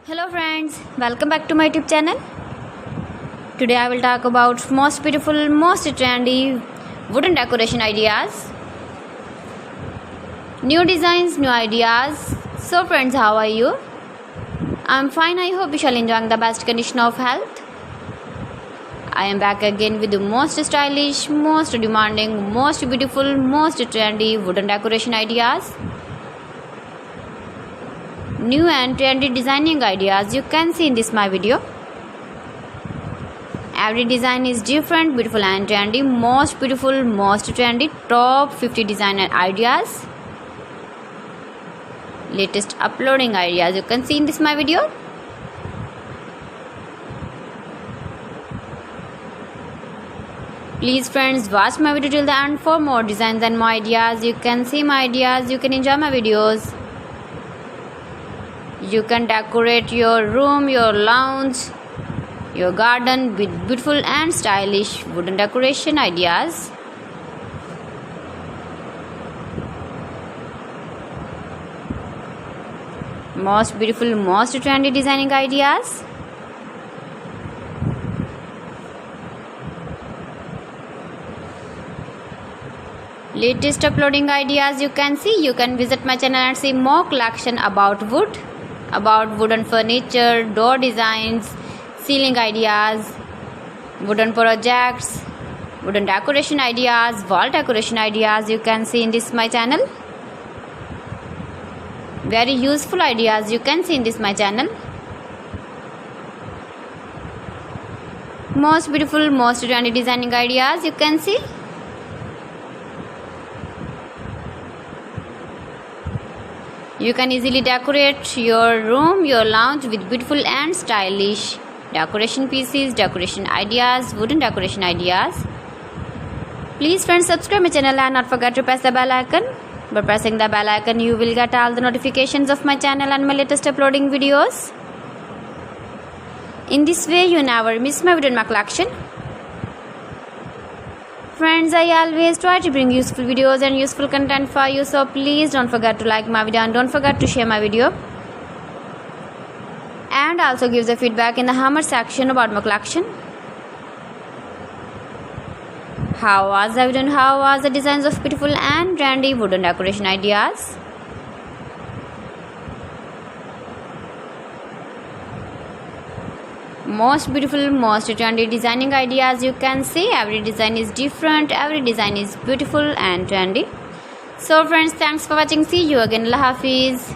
Hello friends, welcome back to my YouTube channel. Today I will talk about most beautiful, most trendy wooden decoration ideas. New designs, new ideas. So friends, how are you? I'm fine. I hope you shall enjoy the best condition of health. I am back again with the most stylish, most demanding, most beautiful, most trendy wooden decoration ideas. New and trendy designing ideas you can see in this my video. Every design is different, beautiful and trendy. Most beautiful, most trendy, top 50 designer ideas. Latest uploading ideas you can see in this my video. Please friends, watch my video till the end for more designs and more ideas. You can see my ideas, you can enjoy my videos. You can decorate your room, your lounge, your garden with beautiful and stylish wooden decoration ideas. Most beautiful, most trendy designing ideas. Latest uploading ideas you can see. You can visit my channel and see more collection about wood, about wooden furniture, door designs, ceiling ideas, wooden projects, wooden decoration ideas, wall decoration ideas you can see in this my channel. Very useful ideas you can see in this my channel. Most beautiful, most trendy designing ideas you can see. You can easily decorate your room, your lounge with beautiful and stylish decoration pieces, decoration ideas, wooden decoration ideas. Please friends, subscribe my channel and not forget to press the bell icon. By pressing the bell icon, you will get all the notifications of my channel and my latest uploading videos. In this way, you never miss my video in my collection. Friends, I always try to bring useful videos and useful content for you, so please don't forget to like my video and don't forget to share my video. And also give the feedback in the comment section about my collection. How was the video and how was the designs of beautiful and trendy wooden decoration ideas? Most beautiful, most trendy designing ideas you can see. Every design is different, every design is beautiful and trendy. So friends, thanks for watching. See you again. Allah Hafiz.